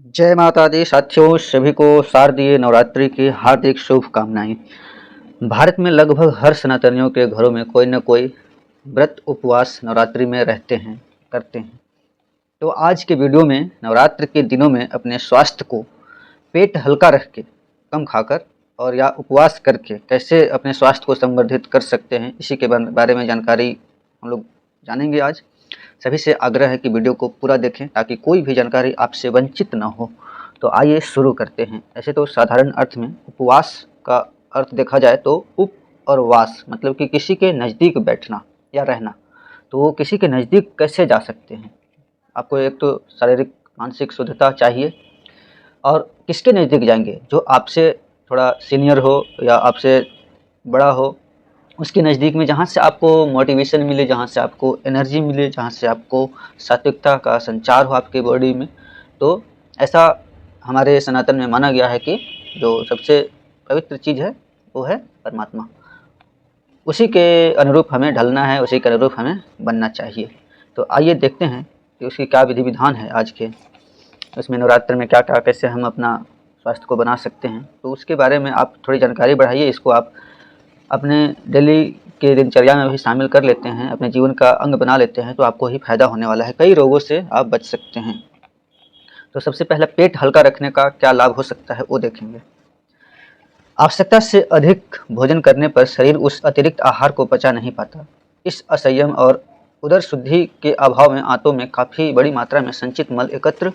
जय माता दी साथियों, सभी को शारदीय नवरात्रि की हार्दिक शुभकामनाएं। भारत में लगभग हर सनातनियों के घरों में कोई न कोई व्रत उपवास नवरात्रि में रहते हैं, करते हैं। तो आज के वीडियो में नवरात्र के दिनों में अपने स्वास्थ्य को पेट हल्का रख के, कम खाकर और या उपवास करके कैसे अपने स्वास्थ्य को संवर्धित कर सकते हैं, इसी के बारे में जानकारी हम लोग जानेंगे आज। सभी से आग्रह है कि वीडियो को पूरा देखें ताकि कोई भी जानकारी आपसे वंचित न हो। तो आइए शुरू करते हैं। ऐसे तो साधारण अर्थ में उपवास का अर्थ देखा जाए तो उप और वास मतलब कि किसी के नज़दीक बैठना या रहना। तो वो किसी के नज़दीक कैसे जा सकते हैं? आपको एक तो शारीरिक मानसिक शुद्धता चाहिए। और किसके नज़दीक जाएंगे? जो आपसे थोड़ा सीनियर हो या आपसे बड़ा हो, उसके नज़दीक में, जहाँ से आपको मोटिवेशन मिले, जहाँ से आपको एनर्जी मिले, जहाँ से आपको सात्विकता का संचार हो आपके बॉडी में। तो ऐसा हमारे सनातन में माना गया है कि जो सबसे पवित्र चीज़ है वो है परमात्मा। उसी के अनुरूप हमें ढलना है, उसी के अनुरूप हमें बनना चाहिए। तो आइए देखते हैं कि उसकी क्या विधि विधान है आज के उसमें नवरात्र में, क्या क्या कैसे हम अपना स्वास्थ्य को बना सकते हैं। तो उसके बारे में आप थोड़ी जानकारी बढ़ाइए, इसको आप अपने डेली के दिनचर्या में भी शामिल कर लेते हैं, अपने जीवन का अंग बना लेते हैं, तो आपको ही फायदा होने वाला है। कई रोगों से आप बच सकते हैं। तो सबसे पहले पेट हल्का रखने का क्या लाभ हो सकता है वो देखेंगे। आवश्यकता से अधिक भोजन करने पर शरीर उस अतिरिक्त आहार को पचा नहीं पाता। इस असंयम और उदर शुद्धि के अभाव में आंतों में काफ़ी बड़ी मात्रा में संचित मल एकत्र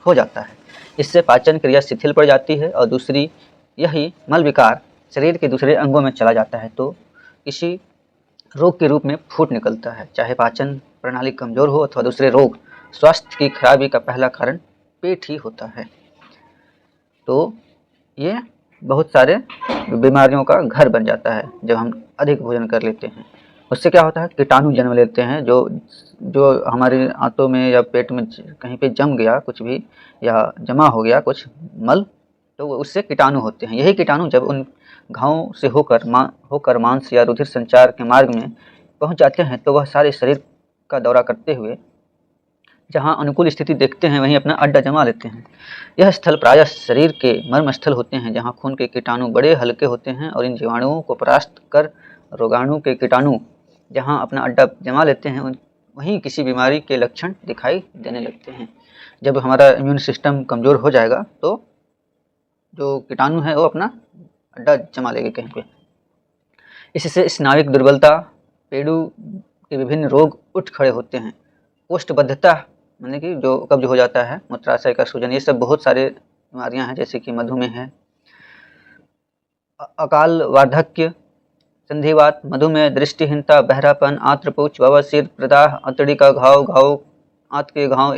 हो जाता है। इससे पाचन क्रिया शिथिल पड़ जाती है और दूसरी यही मल विकार शरीर के दूसरे अंगों में चला जाता है तो किसी रोग के रूप में फूट निकलता है। चाहे पाचन प्रणाली कमज़ोर हो अथवा दूसरे रोग, स्वास्थ्य की खराबी का पहला कारण पेट ही होता है। तो ये बहुत सारे बीमारियों का घर बन जाता है जब हम अधिक भोजन कर लेते हैं। उससे क्या होता है, कीटाणु जन्म लेते हैं जो जो हमारे आंतों में या पेट में कहीं पे जम गया कुछ भी या जमा हो गया कुछ मल, तो उससे कीटाणु होते हैं। यही कीटाणु जब उन घावों से होकर मांस या रुधिर संचार के मार्ग में पहुंच जाते हैं तो वह सारे शरीर का दौरा करते हुए जहां अनुकूल स्थिति देखते हैं वहीं अपना अड्डा जमा लेते हैं। यह स्थल प्रायः शरीर के मर्म स्थल होते हैं जहां खून के कीटाणु बड़े हल्के होते हैं और इन जीवाणुओं को परास्त कर रोगाणु के कीटाणु जहां अपना अड्डा जमा लेते हैं वहीं किसी बीमारी के लक्षण दिखाई देने लगते हैं। जब हमारा इम्यून सिस्टम कमज़ोर हो जाएगा तो जो कीटाणु है वो अपना अड्डा जमा लेंगे कहीं पे। इससे स्नाविक दुर्बलता, पेड़ू के विभिन्न रोग उठ खड़े होते हैं। कोष्ठबद्धता यानी कि जो कब्ज हो जाता है, मूत्राशय का सूजन, ये सब बहुत सारे बीमारियां हैं जैसे कि मधुमेह है, अकाल वार्धक्य, संधिवात, मधुमेह, दृष्टिहीनता, बहरापन, आंत्रपुच्छ, बवासीर, प्रदाह, अंतड़ी का घाव, आंत के घाव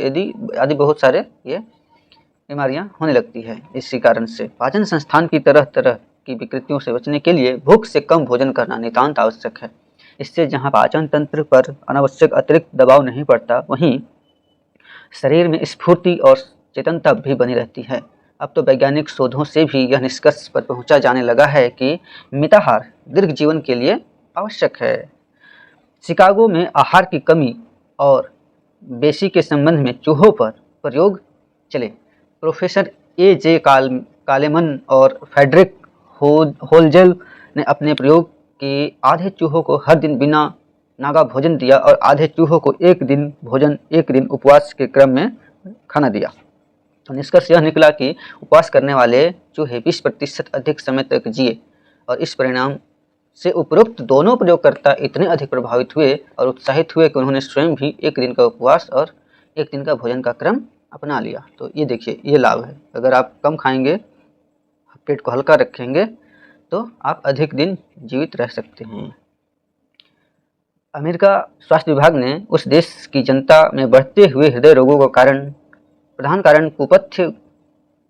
आदि बहुत सारे ये बीमारियां होने लगती है। इसी कारण से पाचन संस्थान की तरह तरह की विकृतियों से बचने के लिए भूख से कम भोजन करना नितांत आवश्यक है। इससे जहां पाचन तंत्र पर अनावश्यक अतिरिक्त दबाव नहीं पड़ता वहीं शरीर में स्फूर्ति और चेतनता भी बनी रहती है। अब तो वैज्ञानिक शोधों से भी यह निष्कर्ष पर पहुंचा जाने लगा है कि मिताहार दीर्घ जीवन के लिए आवश्यक है। शिकागो में आहार की कमी और बेसी के संबंध में चूहों पर प्रयोग चले। Professor AJ. कालेमन और फ्रेडरिक होलजेल ने अपने प्रयोग के आधे चूहों को हर दिन बिना नागा भोजन दिया और आधे चूहों को एक दिन उपवास के क्रम में खाना दिया। तो निष्कर्ष यह निकला कि उपवास करने वाले चूहे 20% अधिक समय तक जिए और इस परिणाम से उपरोक्त दोनों प्रयोगकर्ता इतने अधिक प्रभावित हुए और उत्साहित हुए कि उन्होंने स्वयं भी एक दिन का उपवास और एक दिन का भोजन का क्रम अपना लिया। तो ये देखिए, ये लाभ है। अगर आप कम खाएंगे, पेट को हल्का रखेंगे तो आप अधिक दिन जीवित रह सकते हैं। अमेरिका स्वास्थ्य विभाग ने उस देश की जनता में बढ़ते हुए हृदय रोगों का प्रधान कारण कुपथ्य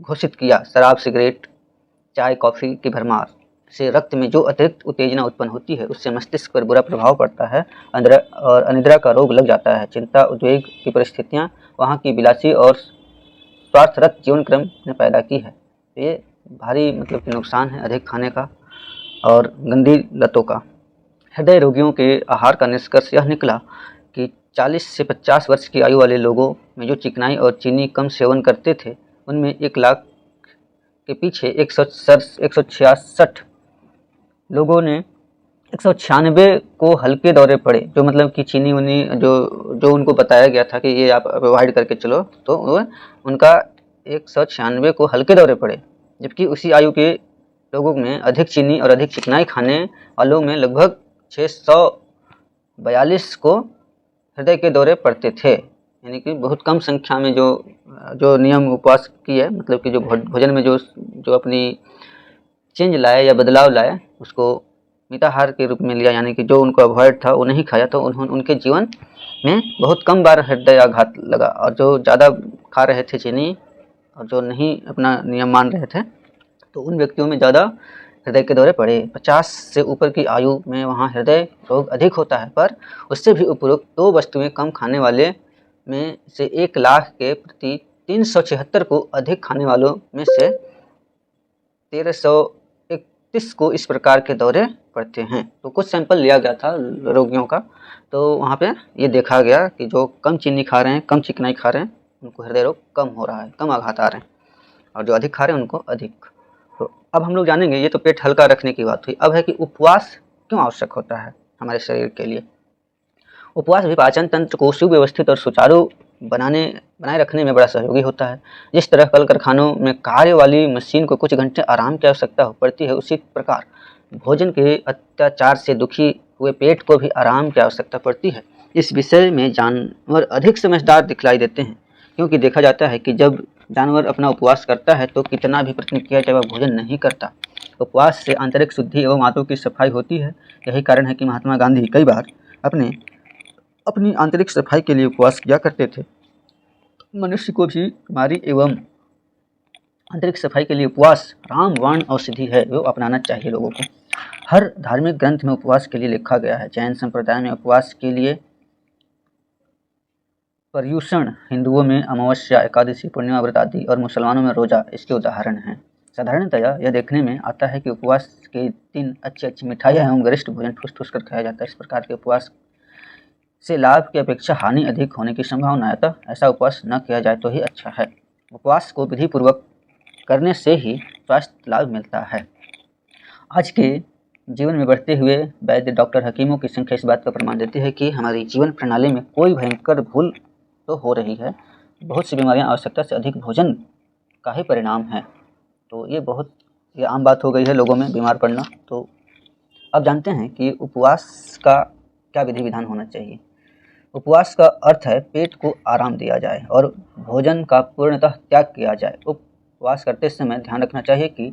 घोषित किया। शराब, सिगरेट, चाय, कॉफ़ी की भरमार से रक्त में जो अतिरिक्त उत्तेजना उत्पन्न होती है उससे मस्तिष्क पर बुरा प्रभाव पड़ता है और अनिद्रा का रोग लग जाता है। चिंता, उद्वेग की परिस्थितियाँ वहाँ की विलासी और स्वार्थरत जीवन क्रम ने पैदा की है। तो ये भारी मतलब कि नुकसान है अधिक खाने का और गंदी लतों का। हृदय रोगियों के आहार का निष्कर्ष यह निकला कि 40 से 50 वर्ष की आयु वाले लोगों में जो चिकनाई और चीनी कम सेवन करते थे उनमें 1 लाख के पीछे 166 लोगों ने 196 को हल्के दौरे पड़े, जो मतलब कि चीनी उनी जो उनको बताया गया था कि ये आप अवॉइड करके चलो, तो उनका 196 को हल्के दौरे पड़े। जबकि उसी आयु के लोगों में अधिक चीनी और अधिक चिकनाई खाने वालों में लगभग 642 को हृदय के दौरे पड़ते थे। यानी कि बहुत कम संख्या में जो नियम उपवास की है, मतलब कि जो भोजन में जो अपनी चेंज लाए या बदलाव लाए, उसको मिताहार के रूप में लिया, यानी कि जो उनको अवॉइड था वो नहीं खाया, तो उनके जीवन में बहुत कम बार हृदय आघात लगा। और जो ज़्यादा खा रहे थे चीनी और जो नहीं अपना नियम मान रहे थे, तो उन व्यक्तियों में ज़्यादा हृदय के दौरे पड़े। 50 से ऊपर की आयु में वहाँ हृदय रोग अधिक होता है, पर उससे भी उपरोक्त 2 वस्तुएं कम खाने वाले में से 1 लाख के प्रति 376 को अधिक खाने वालों में से 1331 को इस प्रकार के दौरे पड़ते हैं। तो कुछ सैंपल लिया गया था रोगियों का, तो वहाँ पे ये देखा गया कि जो कम चीनी खा रहे हैं, कम चिकनाई खा रहे हैं, उनको हृदय रोग कम हो रहा है, कम आघात आ रहे हैं, और जो अधिक खा रहे हैं उनको अधिक। तो अब हम लोग जानेंगे, ये तो पेट हल्का रखने की बात हुई। अब है कि उपवास क्यों आवश्यक होता है हमारे शरीर के लिए। उपवास भी पाचन तंत्र को सुव्यवस्थित और सुचारू बनाए रखने में बड़ा सहयोगी होता है। जिस तरह कल कारखानों में कार्य वाली मशीन को कुछ घंटे आराम की आवश्यकता पड़ती है, उसी प्रकार भोजन के अत्याचार से दुखी हुए पेट को भी आराम की आवश्यकता पड़ती है। इस विषय में जानवर अधिक समझदार दिखलाई देते हैं, क्योंकि देखा जाता है कि जब जानवर अपना उपवास करता है तो कितना भी प्रयत्न किया जाए वह भोजन नहीं करता। उपवास से आंतरिक शुद्धि एवं आंतों की सफाई होती है। यही कारण है कि महात्मा गांधी कई बार अपनी आंतरिक सफाई के लिए उपवास किया करते थे। मनुष्य को भी बीमारी एवं आंतरिक सफाई के लिए उपवास रामबाण औषधि है, वो अपनाना चाहिए लोगों को। हर धार्मिक ग्रंथ में उपवास के लिए लिखा गया है। जैन संप्रदाय में उपवास के लिए पर्युषण, हिंदुओं में अमावस्या, एकादशी, पूर्णिमा व्रत आदि, और मुसलमानों में रोजा इसके उदाहरण हैं। साधारणतया यह देखने में आता है कि उपवास के दिन अच्छी मिठाइयाँ एवं गरिष्ठ भोजन ठूस कर खाया जाता है। इस प्रकार के उपवास से लाभ की अपेक्षा हानि अधिक होने की संभावना है, अतः ऐसा उपवास न किया जाए तो ही अच्छा है। उपवास को विधि पूर्वक करने से ही स्वास्थ्य लाभ मिलता है। आज के जीवन में बढ़ते हुए वैद्य, डॉक्टर, हकीमों की संख्या इस बात का प्रमाण देती है कि हमारी जीवन प्रणाली में कोई भयंकर भूल तो हो रही है। बहुत सी बीमारियां आवश्यकता से अधिक भोजन का ही परिणाम है। तो ये आम बात हो गई है लोगों में बीमार पड़ना। तो अब जानते हैं कि उपवास का क्या विधि विधान होना चाहिए। उपवास का अर्थ है पेट को आराम दिया जाए और भोजन का पूर्णतः त्याग किया जाए। उपवास करते समय ध्यान रखना चाहिए कि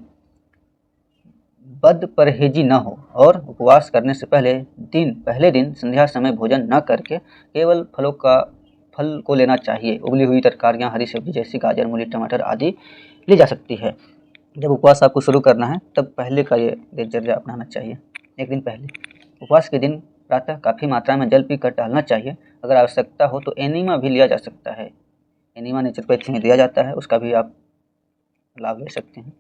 बद परहेजी न हो, और उपवास करने से पहले दिन संध्या समय भोजन न करके केवल फल को लेना चाहिए। उबली हुई तरकारियां, हरी सब्जी जैसी गाजर, मूली, टमाटर आदि ली जा सकती है। जब उपवास आपको शुरू करना है तब पहले का ये दिनचर्या अपनाना चाहिए। एक दिन पहले उपवास के दिन प्रातः काफ़ी मात्रा में जल पीकर टहलना चाहिए। अगर आवश्यकता हो तो एनीमा भी लिया जा सकता है। एनीमा नेचुरोपैथी में दिया जाता है, उसका भी आप लाभ ले सकते हैं।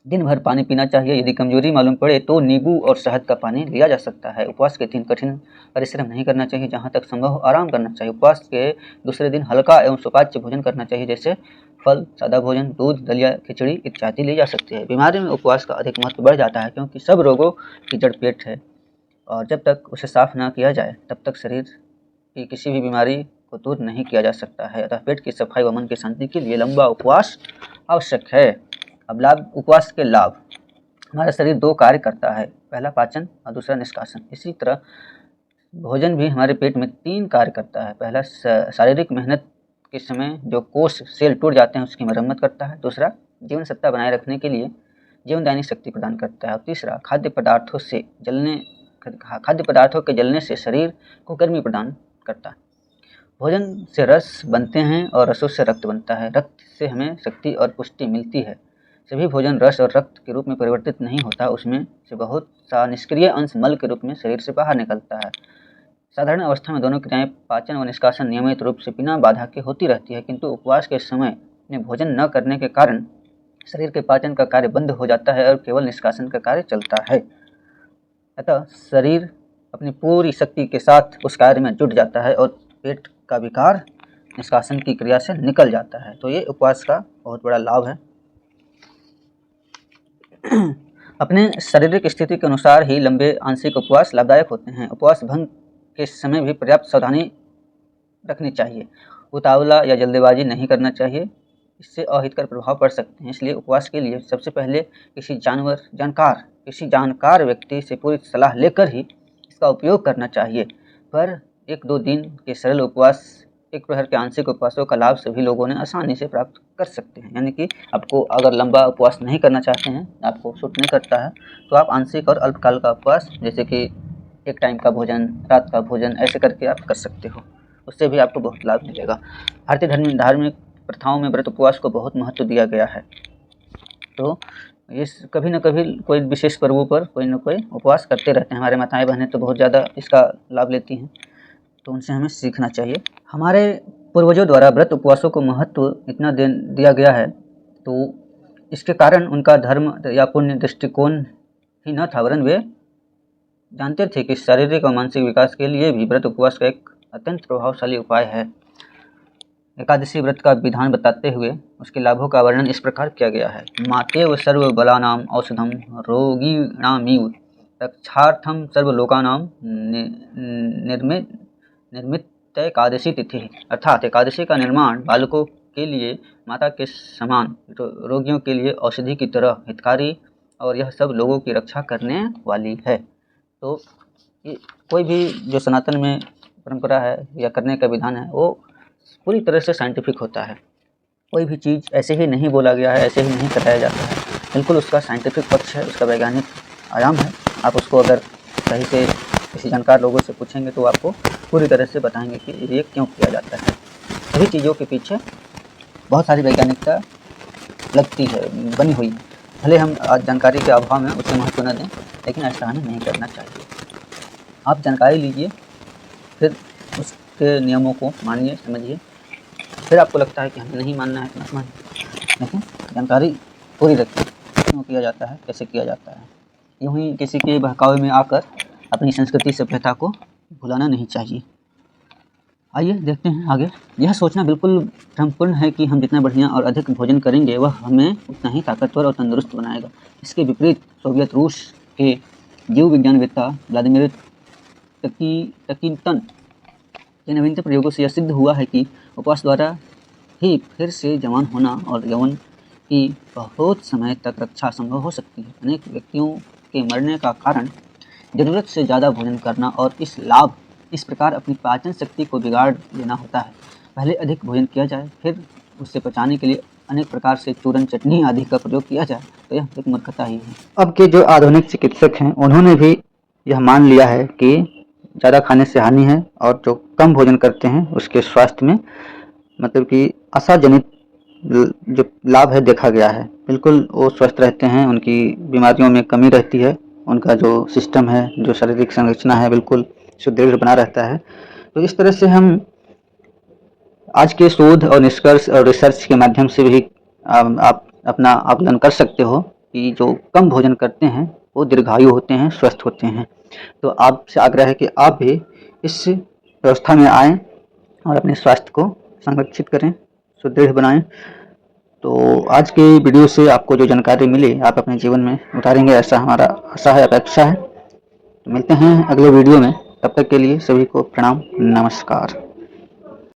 दिन भर पानी पीना चाहिए। यदि कमजोरी मालूम पड़े तो नींबू और शहद का पानी लिया जा सकता है। उपवास के दिन कठिन परिश्रम नहीं करना चाहिए, जहाँ तक संभव हो आराम करना चाहिए। उपवास के दूसरे दिन हल्का एवं सुपाच्य भोजन करना चाहिए, जैसे फल, सादा भोजन, दूध, दलिया, खिचड़ी इत्यादि ली जा सकती है। बीमारी में उपवास का अधिक महत्व बढ़ जाता है, क्योंकि सब रोगों की जड़ पेट है, और जब तक उसे साफ न किया जाए तब तक शरीर की किसी भी बीमारी को दूर नहीं किया जा सकता है। अतः पेट की सफाई व मन की शांति के लिए लंबा उपवास आवश्यक है। अब लाभ, उपवास के लाभ। हमारा शरीर 2 कार्य करता है, पहला पाचन और दूसरा निष्कासन। इसी तरह भोजन भी हमारे पेट में 3 कार्य करता है। पहला शारीरिक मेहनत के समय जो कोष सेल टूट जाते हैं उसकी मरम्मत करता है। दूसरा जीवन सत्ता बनाए रखने के लिए जीवनदायिनी शक्ति प्रदान करता है। और तीसरा खाद्य पदार्थों के जलने से शरीर को गर्मी प्रदान करता है। भोजन से रस बनते हैं और रसों से रक्त बनता है। रक्त से हमें शक्ति और पुष्टि मिलती है। सभी भोजन रस और रक्त के रूप में परिवर्तित नहीं होता, उसमें से बहुत सा निष्क्रिय अंश मल के रूप में शरीर से बाहर निकलता है। साधारण अवस्था में दोनों क्रियाएं, पाचन व निष्कासन, नियमित रूप से बिना बाधा के होती रहती है, किंतु उपवास के समय में भोजन न करने के कारण शरीर के पाचन का कार्य बंद हो जाता है और केवल निष्कासन का कार्य चलता है। अतः शरीर अपनी पूरी शक्ति के साथ उस कार्य में जुट जाता है और पेट का विकार निष्कासन की क्रिया से निकल जाता है। तो ये उपवास का बहुत बड़ा लाभ है। अपने शारीरिक स्थिति के अनुसार ही लंबे आंशिक उपवास लाभदायक होते हैं। उपवास भंग के समय भी पर्याप्त सावधानी रखनी चाहिए। उतावला या जल्दबाजी नहीं करना चाहिए, इससे अहितकर प्रभाव पड़ सकते हैं। इसलिए उपवास के लिए सबसे पहले किसी जानकार व्यक्ति से पूरी सलाह लेकर ही इसका उपयोग करना चाहिए। पर 1-2 दिन के सरल उपवास, 1 प्रहर के आंशिक उपवासों का लाभ सभी लोगों ने आसानी से प्राप्त कर सकते हैं। यानी कि आपको अगर लंबा उपवास नहीं करना चाहते हैं, आपको सूट नहीं करता है, तो आप आंशिक और अल्पकाल का उपवास, जैसे कि 1 टाइम का भोजन, रात का भोजन, ऐसे करके आप कर सकते हो। उससे भी आपको बहुत लाभ मिलेगा। भारतीय धार्मिक प्रथाओं में व्रत उपवास को बहुत महत्व दिया गया है। तो ये कभी न कभी कोई विशेष पर्वों पर कोई न कोई उपवास करते रहते हैं। हमारे माताएं बहनें तो बहुत ज़्यादा इसका लाभ लेती हैं, तो उनसे हमें सीखना चाहिए। हमारे पूर्वजों द्वारा व्रत उपवासों को महत्व इतना दिया गया है, तो इसके कारण उनका धर्म या पुण्य दृष्टिकोण ही न था, वरन वे जानते थे कि शारीरिक और मानसिक विकास के लिए भी व्रत उपवास का एक अत्यंत प्रभावशाली उपाय है। एकादशी व्रत का विधान बताते हुए उसके लाभों का वर्णन इस प्रकार किया गया है। मातेव सर्वबलानां औषधं रोगिणामिव रक्षार्थं सर्वलोकानां निर्मित एकादशी तिथि। अर्थात एकादशी का निर्माण बालकों के लिए माता के समान, रोगियों के लिए औषधि की तरह हितकारी, और यह सब लोगों की रक्षा करने वाली है। तो कोई भी जो सनातन में परंपरा है या करने का विधान है, वो पूरी तरह से साइंटिफिक होता है। कोई भी चीज़ ऐसे ही नहीं बोला गया है, ऐसे ही नहीं कराया जाता है। बिल्कुल उसका साइंटिफिक पक्ष है, उसका वैज्ञानिक आयाम है। आप उसको अगर सही से किसी जानकार लोगों से पूछेंगे तो आपको पूरी तरह से बताएंगे कि ये क्यों किया जाता है। सभी चीज़ों के पीछे बहुत सारी वैज्ञानिकता लगती है, बनी हुई है। भले हम आज जानकारी के अभाव में उसे महत्व न दें, लेकिन ऐसा हमें नहीं करना चाहिए। आप जानकारी लीजिए, फिर उसके नियमों को मानिए, समझिए। फिर आपको लगता है कि हमें नहीं मानना है, मत मानिए, लेकिन जानकारी पूरी रखिए क्यों किया जाता है, कैसे किया जाता है। यूँ ही किसी के बहकावे में आकर अपनी संस्कृति सभ्यता को भुलाना नहीं चाहिए। आइए देखते हैं आगे। यह सोचना बिल्कुल भ्रमपूर्ण है कि हम जितना बढ़िया और अधिक भोजन करेंगे वह हमें उतना ही ताकतवर और तंदुरुस्त बनाएगा। इसके विपरीत सोवियत रूस के जीव विज्ञानवेत्ता व्लादिमीर टकीतन के नवीनतम प्रयोगों से यह सिद्ध हुआ है कि उपवास द्वारा ही फिर से जवान होना और यौवन की बहुत समय तक रक्षा संभव हो सकती है। अनेक व्यक्तियों के मरने का कारण जरूरत से ज़्यादा भोजन करना और इस प्रकार अपनी पाचन शक्ति को बिगाड़ लेना होता है। पहले अधिक भोजन किया जाए, फिर उससे बचाने के लिए अनेक प्रकार से चूरन, चटनी आदि का प्रयोग किया जाए, तो यह एक मूर्खता ही है। अब के जो आधुनिक चिकित्सक हैं, उन्होंने भी यह मान लिया है कि ज़्यादा खाने से हानि है, और जो कम भोजन करते हैं उसके स्वास्थ्य में मतलब कि आशाजनित जो लाभ है देखा गया है। बिल्कुल वो स्वस्थ रहते हैं, उनकी बीमारियों में कमी रहती है, उनका जो सिस्टम है, जो शारीरिक संरचना है, बिल्कुल सुदृढ़ बना रहता है। तो इस तरह से हम आज के शोध और निष्कर्ष और रिसर्च के माध्यम से भी आप अपना आकलन कर सकते हो कि जो कम भोजन करते हैं वो दीर्घायु होते हैं, स्वस्थ होते हैं। तो आपसे आग्रह है कि आप भी इस व्यवस्था में आएँ और अपने स्वास्थ्य को संरक्षित करें, सुदृढ़ बनाएं। तो आज के वीडियो से आपको जो जानकारी मिली आप अपने जीवन में उतारेंगे, ऐसा हमारा आशा है, अपेक्षा है। तो मिलते हैं अगले वीडियो में, तब तक के लिए सभी को प्रणाम, नमस्कार।